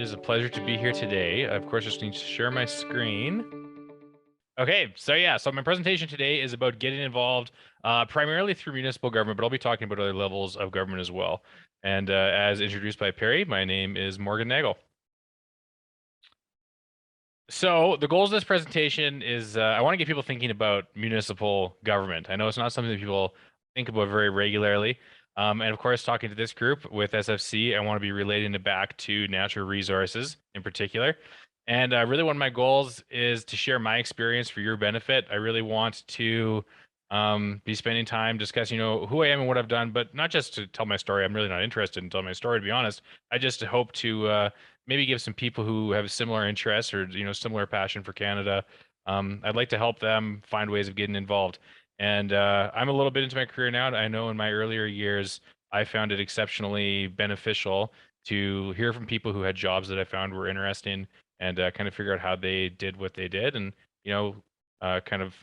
is a pleasure to be here today. I, of course, just need to share my screen. Okay, so my presentation today is about getting involved primarily through municipal government, but I'll be talking about other levels of government as well. And as introduced by Perry, my name is Morgan Nagel. So the goals of this presentation is I want to get people thinking about municipal government. I know it's not something that people think about very regularly. And of course, talking to this group with SFC, I want to be relating it back to natural resources in particular. And really one of my goals is to share my experience for your benefit. I really want to be spending time discussing, who I am and what I've done, but not just to tell my story. I'm really not interested in telling my story, to be honest. I just hope to maybe give some people who have similar interests or similar passion for Canada. I'd like to help them find ways of getting involved. And I'm a little bit into my career now. I know in my earlier years, I found it exceptionally beneficial to hear from people who had jobs that I found were interesting and kind of figure out how they did what they did and, kind of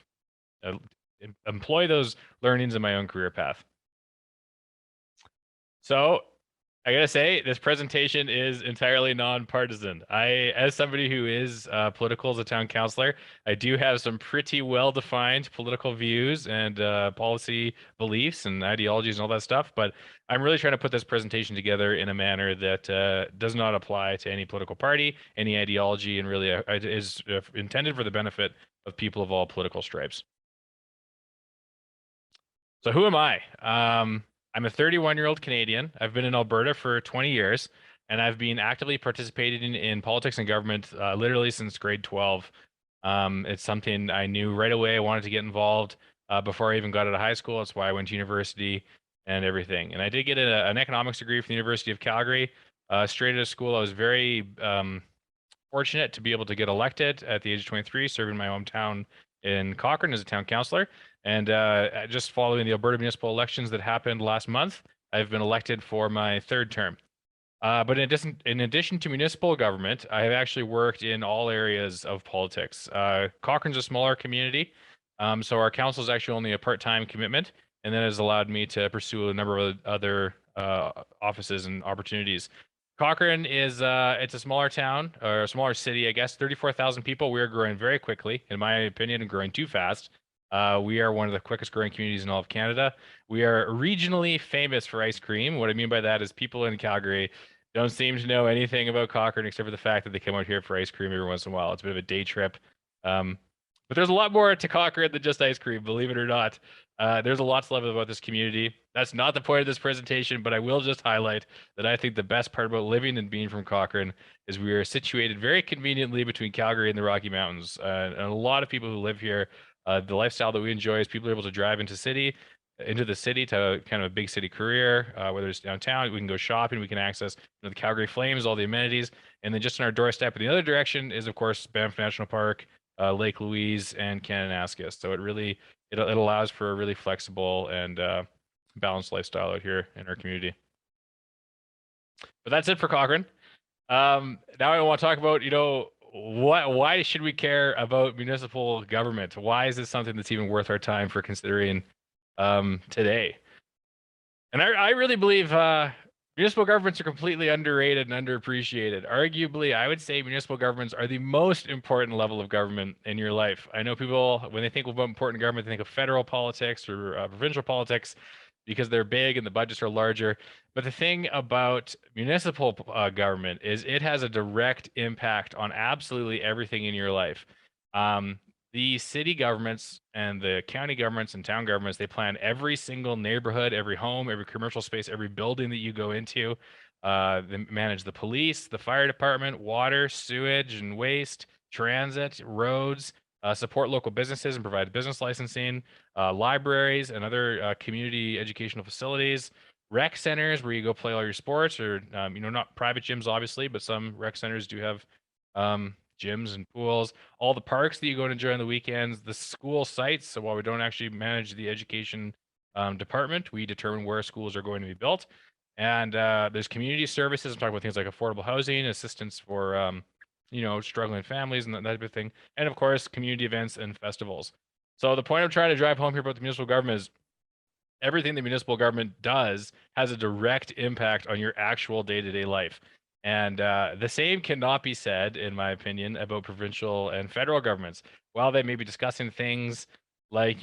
employ those learnings in my own career path. So I gotta say, this presentation is entirely non-partisan. As somebody who is political as a town councillor, I do have some pretty well-defined political views and policy beliefs and ideologies and all that stuff, but I'm really trying to put this presentation together in a manner that does not apply to any political party, any ideology, and really is intended for the benefit of people of all political stripes. So who am I? I'm a 31-year-old Canadian. I've been in Alberta for 20 years, and I've been actively participating in politics and government literally since grade 12. It's something I knew right away. I wanted to get involved before I even got out of high school. That's why I went to university and everything. And I did get an economics degree from the University of Calgary. Straight out of school, I was very fortunate to be able to get elected at the age of 23, serving my hometown in Cochrane as a town councillor. And just following the Alberta municipal elections that happened last month, I've been elected for my third term. But in addition to municipal government, I have actually worked in all areas of politics. Cochrane's a smaller community, so our council is actually only a part-time commitment, and that has allowed me to pursue a number of other offices and opportunities. Cochrane is it's a smaller town or a smaller city, I guess, 34,000 people. We are growing very quickly, in my opinion, and growing too fast. We are one of the quickest growing communities in all of Canada. We are regionally famous for ice cream. What I mean by that is people in Calgary don't seem to know anything about Cochrane except for the fact that they come out here for ice cream every once in a while. It's a bit of a day trip. But there's a lot more to Cochrane than just ice cream, believe it or not. There's a lot to love about this community. That's not the point of this presentation, but I will just highlight that I think the best part about living and being from Cochrane is we are situated very conveniently between Calgary and the Rocky Mountains. And a lot of people who live here, the lifestyle that we enjoy is people are able to drive into the city to kind of a big city career, whether it's downtown, we can go shopping, we can access the Calgary Flames, all the amenities, and then just on our doorstep in the other direction is, of course, Banff National Park, Lake Louise, and Kananaskis. So it allows for a really flexible and balanced lifestyle out here in our community. But that's it for Cochrane. Now I want to talk about, why should we care about municipal government? Why is this something that's even worth our time for considering today? And I really believe municipal governments are completely underrated and underappreciated. Arguably, I would say municipal governments are the most important level of government in your life. I know people, when they think about important government, they think of federal politics or provincial politics because they're big and the budgets are larger. But the thing about municipal government is it has a direct impact on absolutely everything in your life. The city governments and the county governments and town governments, they plan every single neighborhood, every home, every commercial space, every building that you go into. They manage the police, the fire department, water, sewage and waste, transit, roads, support local businesses and provide business licensing, libraries and other community educational facilities, rec centers where you go play all your sports or, not private gyms, obviously, but some rec centers do have gyms and pools, all the parks that you go and enjoy on the weekends, the school sites. So while we don't actually manage the education department, we determine where schools are going to be built. And there's community services. I'm talking about things like affordable housing, assistance for, struggling families and that type of thing. And of course, community events and festivals. So the point I'm trying to drive home here about the municipal government is everything the municipal government does has a direct impact on your actual day-to-day life. And the same cannot be said, in my opinion, about provincial and federal governments. While they may be discussing things like,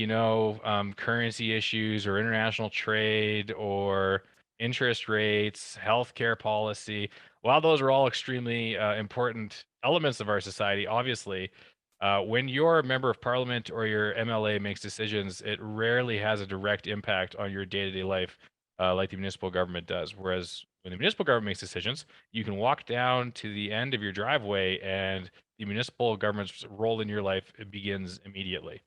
currency issues or international trade or interest rates, healthcare policy, while those are all extremely important elements of our society, obviously, when your member of parliament or your MLA makes decisions, it rarely has a direct impact on your day-to-day life, like the municipal government does. Whereas when the municipal government makes decisions, you can walk down to the end of your driveway and the municipal government's role in your life begins immediately.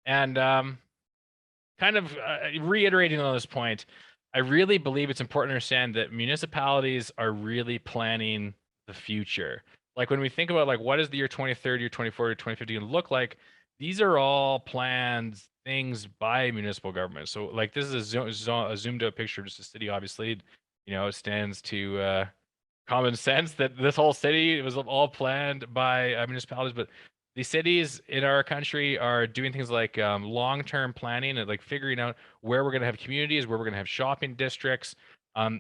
And kind of reiterating on this point, I really believe it's important to understand that municipalities are really planning the future. Like when we think about like what is the year 2030, year 2040, 2050 going to look like, these are all planned things by municipal government. So like this is a zoomed out picture of just a city. Obviously, it stands to common sense that this whole city was all planned by municipalities, but the cities in our country are doing things like long-term planning and like figuring out where we're going to have communities, where we're going to have shopping districts.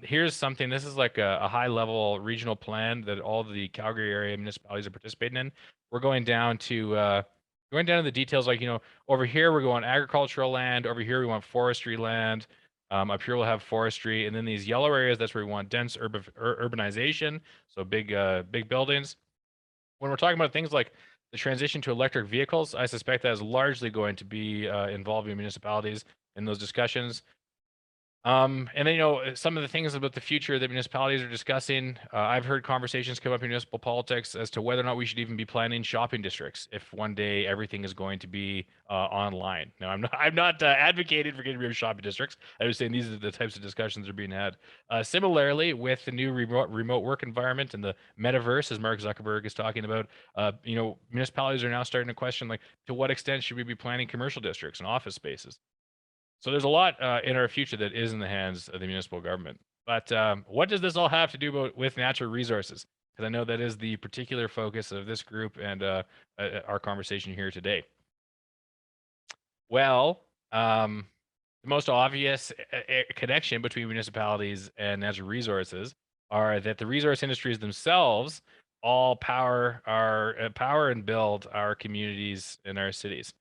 Here's something. This is like a high-level regional plan that all the Calgary area municipalities are participating in. We're going down to the details. Like over here we're going agricultural land. Over here we want forestry land. Up here we'll have forestry, and then these yellow areas, that's where we want dense urbanization, so big buildings. When we're talking about things like the transition to electric vehicles, I suspect that is largely going to be involving municipalities in those discussions. And then, some of the things about the future that municipalities are discussing, I've heard conversations come up in municipal politics as to whether or not we should even be planning shopping districts if one day everything is going to be online. Now, I'm not advocating for getting rid of shopping districts. I was saying these are the types of discussions that are being had. Similarly, with the new remote work environment and the metaverse, as Mark Zuckerberg is talking about, municipalities are now starting to question, like, to what extent should we be planning commercial districts and office spaces? So there's a lot in our future that is in the hands of the municipal government. But what does this all have to do with natural resources? Because I know that is the particular focus of this group and our conversation here today. Well, the most obvious connection between municipalities and natural resources are that the resource industries themselves all power and build our communities and our cities.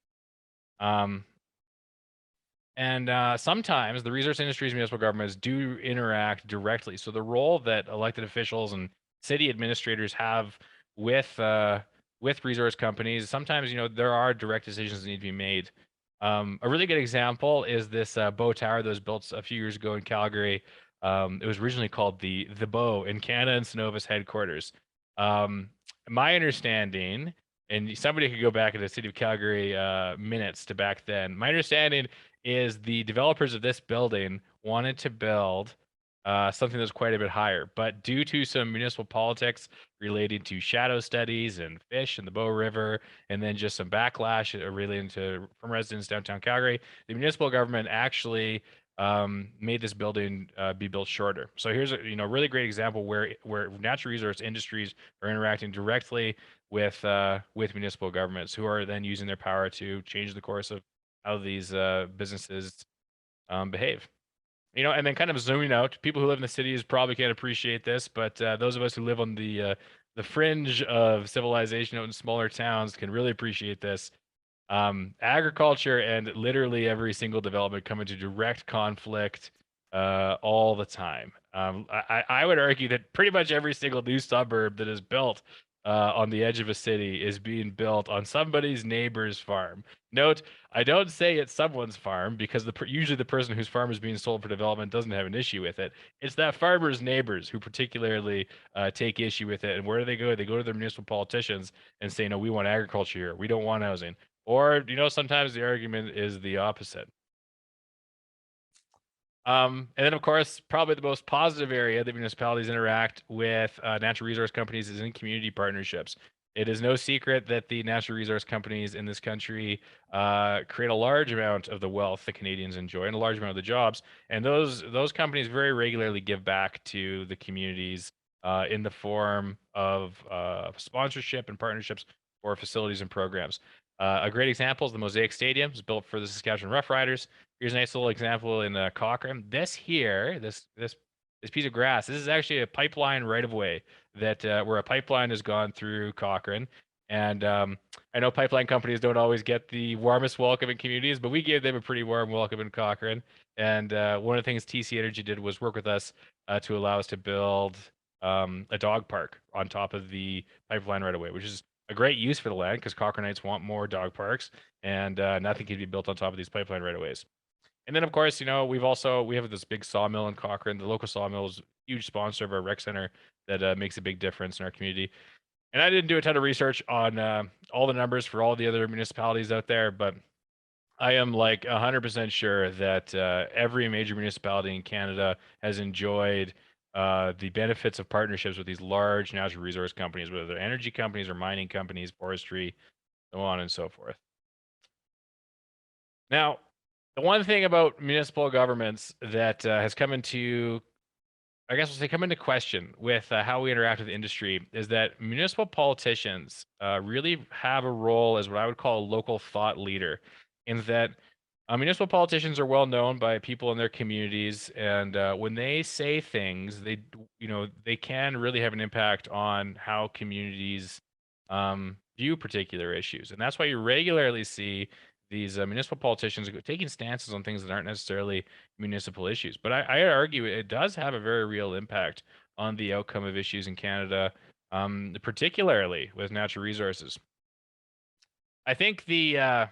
And sometimes the resource industries and municipal governments do interact directly. So the role that elected officials and city administrators have with resource companies, sometimes there are direct decisions that need to be made. A really good example is this Bow Tower that was built a few years ago in Calgary. It was originally called the Bow in Canada and Synovus headquarters. My understanding, and somebody could go back in the city of Calgary minutes to back then. My understanding is the developers of this building wanted to build something that's quite a bit higher, but due to some municipal politics relating to shadow studies and fish in the Bow River, and then just some backlash relating to from residents downtown Calgary, the municipal government actually made this building be built shorter. So here's a really great example where natural resource industries are interacting directly with municipal governments, who are then using their power to change the course of how these businesses behave. And then kind of zooming out, people who live in the cities probably can't appreciate this, but those of us who live on the fringe of civilization out in smaller towns can really appreciate this. Agriculture and literally every single development come into direct conflict all the time. I would argue that pretty much every single new suburb that is built on the edge of a city is being built on somebody's neighbor's farm. Note, I don't say it's someone's farm because usually the person whose farm is being sold for development doesn't have an issue with it. It's that farmer's neighbors who particularly take issue with it. And where do they go? They go to their municipal politicians and say, no, we want agriculture here. We don't want housing. Or, sometimes the argument is the opposite. And then, of course, probably the most positive area that municipalities interact with natural resource companies is in community partnerships. It is no secret that the natural resource companies in this country create a large amount of the wealth that Canadians enjoy and a large amount of the jobs. And those companies very regularly give back to the communities in the form of sponsorship and partnerships for facilities and programs. A great example is the Mosaic Stadium. It's built for the Saskatchewan Roughriders. Here's a nice little example in Cochrane. This this piece of grass. This is actually a pipeline right of way that where a pipeline has gone through Cochrane. And I know pipeline companies don't always get the warmest welcome in communities, but we gave them a pretty warm welcome in Cochrane. And one of the things TC Energy did was work with us to allow us to build a dog park on top of the pipeline right away, which is a great use for the land because Cochranites want more dog parks, and nothing can be built on top of these pipeline right of ways. And then, of course, we have this big sawmill in Cochrane. The local sawmill is a huge sponsor of our rec center that makes a big difference in our community. And I didn't do a ton of research on all the numbers for all the other municipalities out there, but I am like 100% sure that every major municipality in Canada has enjoyed the benefits of partnerships with these large natural resource companies, whether they're energy companies or mining companies, forestry, so on and so forth. Now, the one thing about municipal governments that has come into, I guess we'll say, come into question with how we interact with industry is that municipal politicians really have a role as what I would call a local thought leader, in that municipal politicians are well known by people in their communities, and when they say things, they can really have an impact on how communities view particular issues, and that's why you regularly see these municipal politicians taking stances on things that aren't necessarily municipal issues. But I argue it does have a very real impact on the outcome of issues in Canada, particularly with natural resources. I think the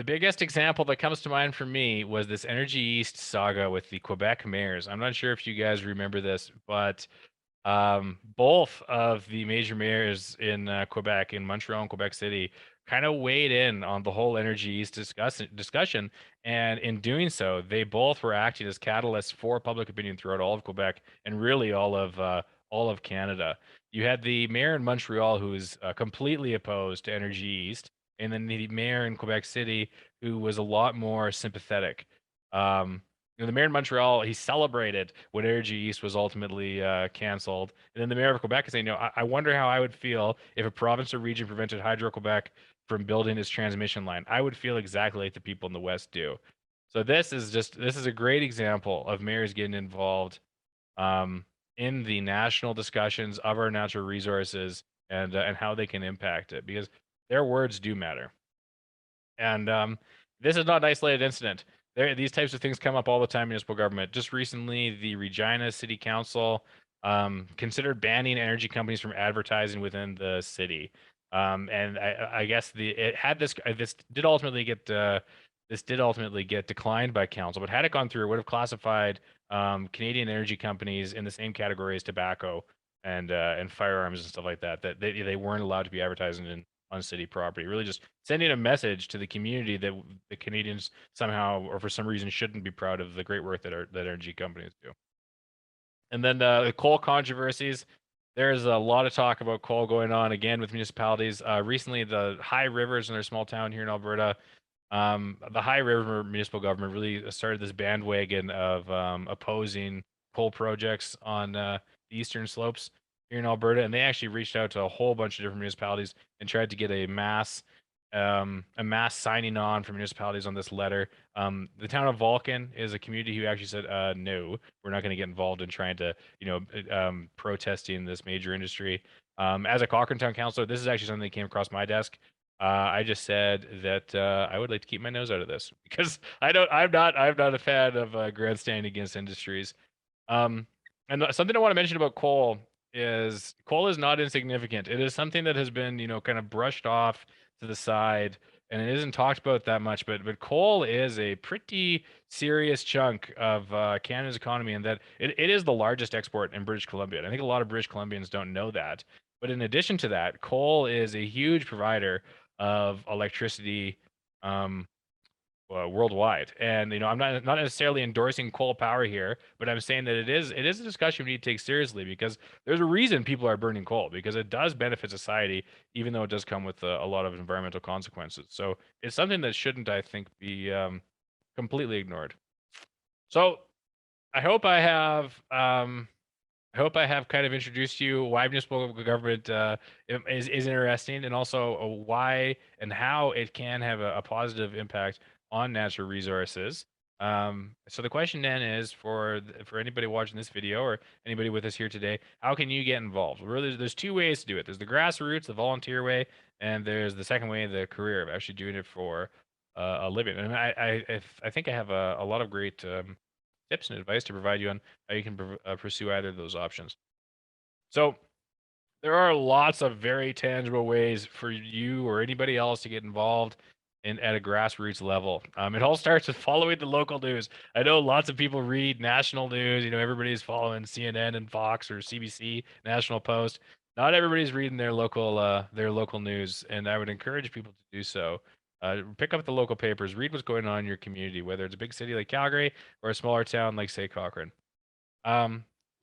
biggest example that comes to mind for me was this Energy East saga with the Quebec mayors. I'm not sure if you guys remember this, but both of the major mayors in Quebec, in Montreal and Quebec City, kind of weighed in on the whole Energy East discussion. And in doing so, they both were acting as catalysts for public opinion throughout all of Quebec and really all of Canada. You had the mayor in Montreal who was completely opposed to Energy East, and then the mayor in Quebec City who was a lot more sympathetic. Um, the mayor in Montreal, he celebrated when Energy East was ultimately canceled. And then the mayor of Quebec is saying, I wonder how I would feel if a province or region prevented Hydro-Quebec from building its transmission line. I would feel exactly like the people in the West do. So this is a great example of mayors getting involved um, in the national discussions of our natural resources and how they can impact it, because their words do matter. And this is not an isolated incident. These types of things come up all the time in municipal government. Just recently, the Regina City Council considered banning energy companies from advertising within the city. And I guess this did ultimately get declined by council. But had it gone through, it would have classified Canadian energy companies in the same category as tobacco and firearms and stuff like that. That they weren't allowed to be advertising on city property. Really just sending a message to the community that the Canadians somehow or for some reason shouldn't be proud of the great work that energy companies do. And then the coal controversies. There's a lot of talk about coal going on again with municipalities. Recently, the High Rivers in their small town here in Alberta, the High River municipal government really started this bandwagon of opposing coal projects on the eastern slopes here in Alberta, and they actually reached out to a whole bunch of different municipalities and tried to get a mass signing on for municipalities on this letter. The town of Vulcan is a community who actually said, no, we're not going to get involved in trying to, protesting this major industry. As a Cochrane Town Councillor, this is actually something that came across my desk. I just said that I would like to keep my nose out of this because I'm not a fan of grandstanding against industries. And something I want to mention about coal is not insignificant. It is something that has been, kind of brushed off to the side and it isn't talked about that much, but coal is a pretty serious chunk of Canada's economy, and that it is the largest export in British Columbia. And I think a lot of British Columbians don't know that. But in addition to that, coal is a huge provider of electricity worldwide. And I'm not necessarily endorsing coal power here, but I'm saying that it is a discussion we need to take seriously, because there's a reason people are burning coal, because it does benefit society, even though it does come with a lot of environmental consequences. So it's something that shouldn't, I think, be completely ignored. So I hope I have kind of introduced you why municipal government is interesting, and also why and how it can have a positive impact on natural resources. So the question then is for anybody watching this video or anybody with us here today, how can you get involved? Well, there's two ways to do it. There's the grassroots, the volunteer way, and there's the second way, the career of actually doing it for a living. And I think I have a lot of great tips and advice to provide you on how you can pursue either of those options. So there are lots of very tangible ways for you or anybody else to get involved in at a grassroots level. It all starts with following the local news. I know lots of people read national news. You know, everybody's following CNN and Fox or CBC, National Post. Not everybody's reading their local news, and I would encourage people to do so. Pick up the local papers, read what's going on in your community, whether it's a big city like Calgary or a smaller town like, say, Cochrane.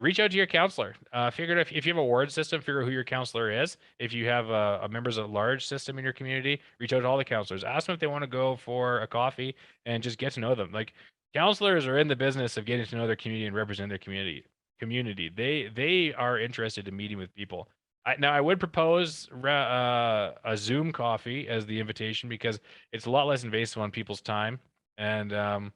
Reach out to your counselor. Figure out if you have a ward system, figure out who your counselor is. If you have a members at large system in your community, reach out to all the counselors. Ask them if they want to go for a coffee and just get to know them. Like, counselors are in the business of getting to know their community and represent their community. They are interested in meeting with people. Now, I would propose a Zoom coffee as the invitation because it's a lot less invasive on people's time. And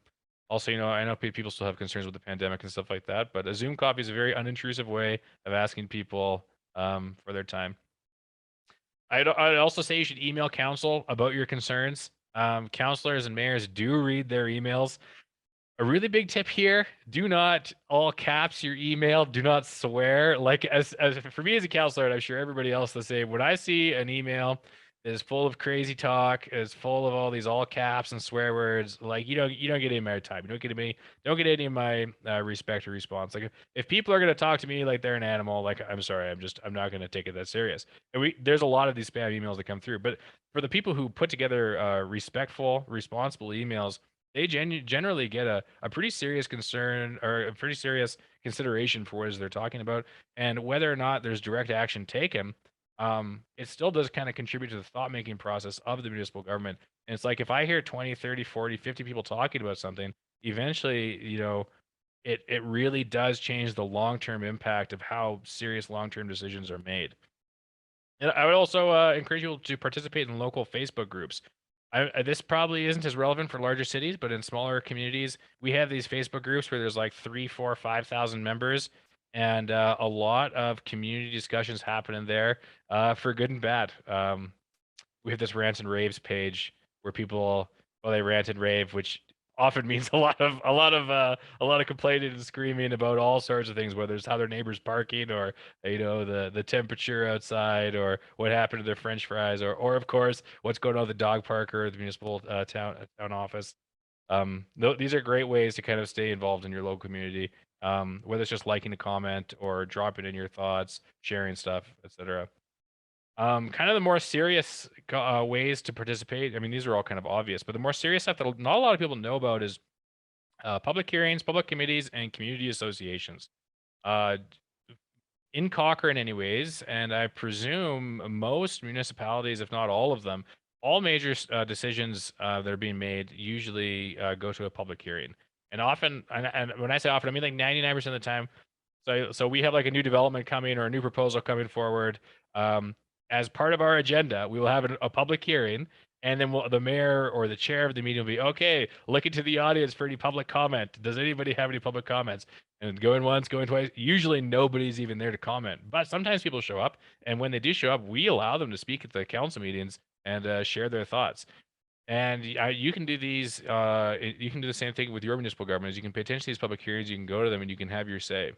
also, I know people still have concerns with the pandemic and stuff like that, but a Zoom coffee is a very unintrusive way of asking people for their time. I'd also say you should email council about your concerns. Councilors and mayors do read their emails. A really big tip here: do not all caps your email. Do not swear. Like, as for me as a counselor, and I'm sure everybody else the same. When I see an email that is full of crazy talk, is full of all these all caps and swear words, like, you don't get any of my time. You don't get any of my respect or response. Like, if people are gonna talk to me like they're an animal, like, I'm sorry, I'm not gonna take it that serious. And there's a lot of these spam emails that come through, but for the people who put together respectful, responsible emails, they generally get a pretty serious concern or a pretty serious consideration for what it is they're talking about, and whether or not there's direct action taken. It still does kind of contribute to the thought making process of the municipal government. And it's like, if I hear 20, 30, 40, 50 people talking about something, eventually, it really does change the long term impact of how serious long term decisions are made. And I would also encourage people to participate in local Facebook groups. This probably isn't as relevant for larger cities, but in smaller communities, we have these Facebook groups where there's like 3, 4, 5,000 members, and a lot of community discussions happening there, for good and bad. We have this rants and raves page where people, well, they rant and rave, which often means a lot of complaining and screaming about all sorts of things, whether it's how their neighbor's parking, or the temperature outside, or what happened to their French fries, or of course what's going on at the dog park or the municipal town office. These are great ways to kind of stay involved in your local community, whether it's just liking a comment or dropping in your thoughts, sharing stuff, etc. Kind of the more serious ways to participate. I mean, these are all kind of obvious, but the more serious stuff that not a lot of people know about is public hearings, public committees, and community associations. In Cochrane, anyways, and I presume most municipalities, if not all of them, all major decisions that are being made usually go to a public hearing. And often, and when I say often, I mean like 99% of the time. So we have like a new development coming or a new proposal coming forward. As part of our agenda, we will have a public hearing, and then the mayor or the chair of the meeting will be, okay, looking to the audience for any public comment. Does anybody have any public comments? And going once, going twice. Usually nobody's even there to comment, but sometimes people show up, and when they do show up, we allow them to speak at the council meetings and share their thoughts. And you can do these. You can do the same thing with your municipal governments. You can pay attention to these public hearings. You can go to them, and you can have your say.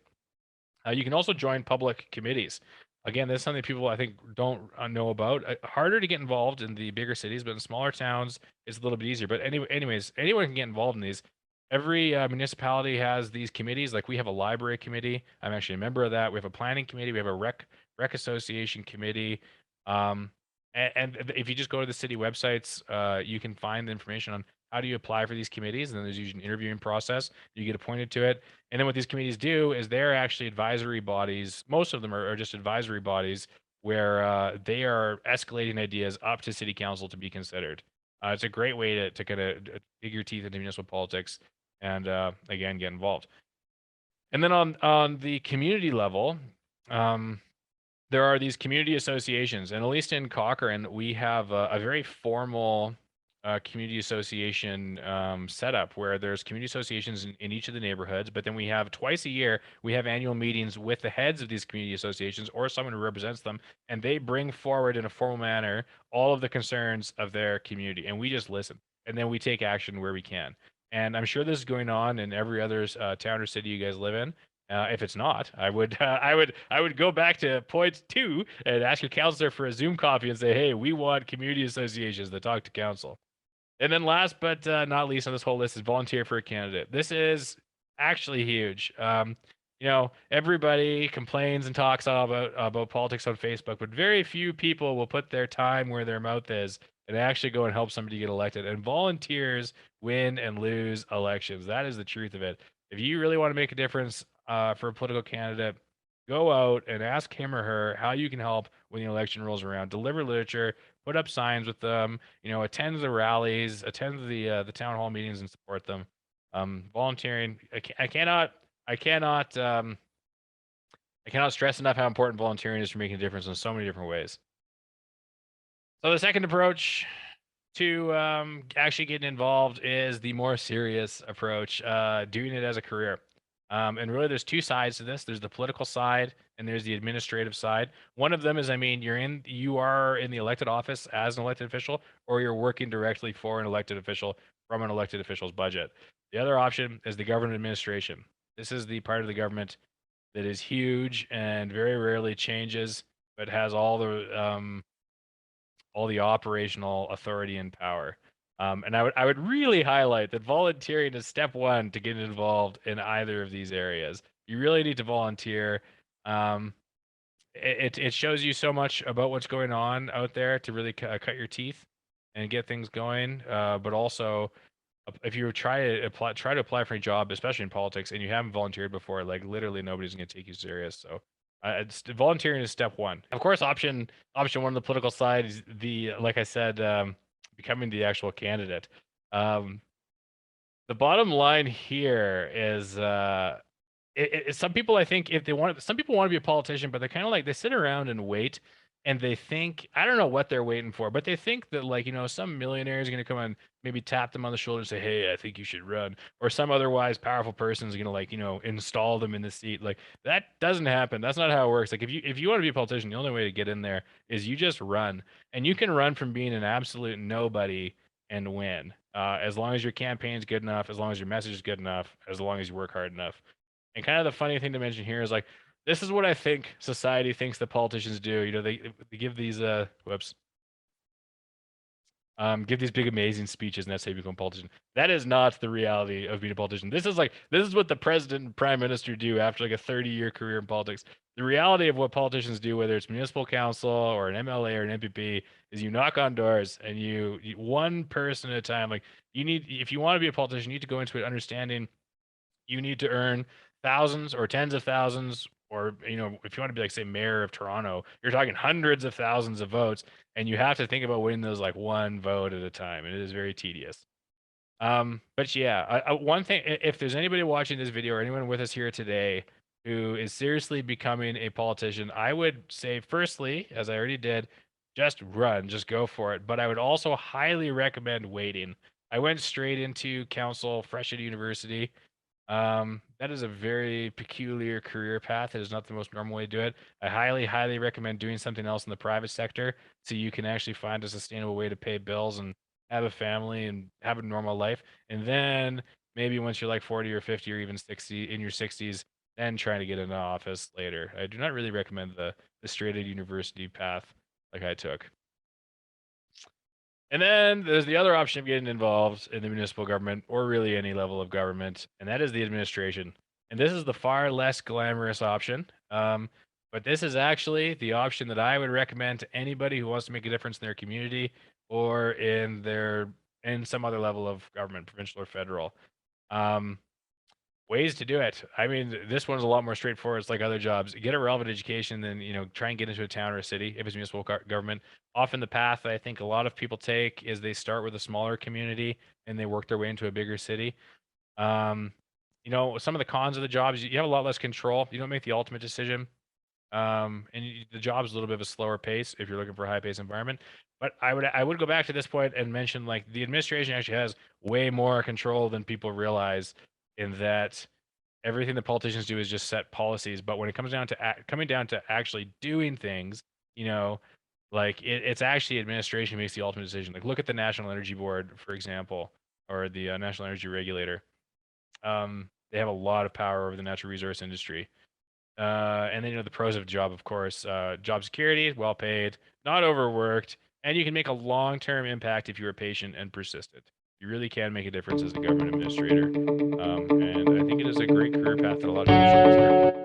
You can also join public committees. Again, that's something people, I think, don't know about. Harder to get involved in the bigger cities, but in smaller towns, it's a little bit easier. But anyways, anyone can get involved in these. Every municipality has these committees. Like, we have a library committee. I'm actually a member of that. We have a planning committee. We have a rec association committee. And if you just go to the city websites, you can find the information on how do you apply for these committees, and then there's usually an interviewing process. You get appointed to it, and then what these committees do is they're actually advisory bodies. Most of them are just advisory bodies where they are escalating ideas up to city council to be considered. It's a great way to kind of dig your teeth into municipal politics and again, get involved. And then on the community level, there are these community associations, and at least in Cochrane, we have a very formal community association setup where there's community associations in each of the neighborhoods, but then we have twice a year, we have annual meetings with the heads of these community associations or someone who represents them, and they bring forward in a formal manner all of the concerns of their community, and we just listen, and then we take action where we can. And I'm sure this is going on in every other town or city you guys live in. If it's not, I would go back to point 2 and ask your counselor for a Zoom copy and say, hey, we want community associations that talk to council. And then last but not least on this whole list is volunteer for a candidate. This is actually huge. Everybody complains and talks all about politics on Facebook, but very few people will put their time where their mouth is and actually go and help somebody get elected. And volunteers win and lose elections. That is the truth of it. If you really want to make a difference for a political candidate, go out and ask him or her how you can help when the election rolls around. Deliver literature, put up signs with them, attend the rallies, attend the town hall meetings and support them. Volunteering, I cannot stress enough how important volunteering is for making a difference in so many different ways. So the second approach to actually getting involved is the more serious approach, doing it as a career. And really, there's two sides to this. There's the political side and there's the administrative side. One of them is, you are in the elected office as an elected official, or you're working directly for an elected official from an elected official's budget. The other option is the government administration. This is the part of the government that is huge and very rarely changes, but has all the operational authority and power. And I would really highlight that volunteering is step 1 to get involved in either of these areas. You really need to volunteer. It shows you so much about what's going on out there to really cut your teeth and get things going. But also, if you try to apply for a job, especially in politics, and you haven't volunteered before, like literally nobody's going to take you serious. So volunteering is step 1. Of course, option 1 on the political side is like I said, becoming the actual candidate. The bottom line here is some people, I think, some people want to be a politician, but they're kind of like, they sit around and wait, and they think, I don't know what they're waiting for, but they think that some millionaire is going to come and maybe tap them on the shoulder and say, hey, I think you should run, or some otherwise powerful person is going to install them in the seat. Like, that doesn't happen. That's not how it works. Like, if you want to be a politician, the only way to get in there is you just run, and you can run from being an absolute nobody and win, as long as your campaign's good enough, as long as your message is good enough, as long as you work hard enough. And kind of the funny thing to mention here is, like, this is what I think society thinks that politicians do. They give these give these big amazing speeches, and that's how you become a politician. That is not the reality of being a politician. This is what the president and prime minister do after like a 30-year career in politics. The reality of what politicians do, whether it's municipal council or an MLA or an MPP, is you knock on doors and you one person at a time. Like, if you want to be a politician, you need to go into it understanding you need to earn thousands or tens of thousands, or if you want to be, like, say, mayor of Toronto, you're talking hundreds of thousands of votes, and you have to think about winning those like one vote at a time, and it is very tedious. But yeah, one thing, if there's anybody watching this video or anyone with us here today who is seriously becoming a politician, I would say, firstly, as I already did, just run, just go for it. But I would also highly recommend waiting. I went straight into council fresh at university. That is a very peculiar career path. It is not the most normal way to do it. I highly, highly recommend doing something else in the private sector so you can actually find a sustainable way to pay bills and have a family and have a normal life. And then maybe once you're like 40 or 50 or even 60, in your 60s, then trying to get into office later. I do not really recommend the straight out university path like I took. And then there's the other option of getting involved in the municipal government, or really any level of government, and that is the administration. And this is the far less glamorous option. But this is actually the option that I would recommend to anybody who wants to make a difference in their community or in some other level of government, provincial or federal. Ways to do it. I mean, this one's a lot more straightforward. It's like other jobs. Get a relevant education, then try and get into a town or a city if it's municipal government. Often the path I think a lot of people take is they start with a smaller community and they work their way into a bigger city. Some of the cons of the jobs, you have a lot less control. You don't make the ultimate decision. The job's a little bit of a slower pace if you're looking for a high pace environment. But I would go back to this point and mention like the administration actually has way more control than people realize, in that everything the politicians do is just set policies. But when it comes down to coming down to actually doing things, you know, like it's actually administration makes the ultimate decision. Like look at the National Energy Board, for example, or the National Energy Regulator. They have a lot of power over the natural resource industry. And then, the pros of the job, of course, job security, well paid, not overworked, and you can make a long-term impact if you are patient and persistent. You really can make a difference as a government administrator. And I think it is a great career path that a lot of people should explore.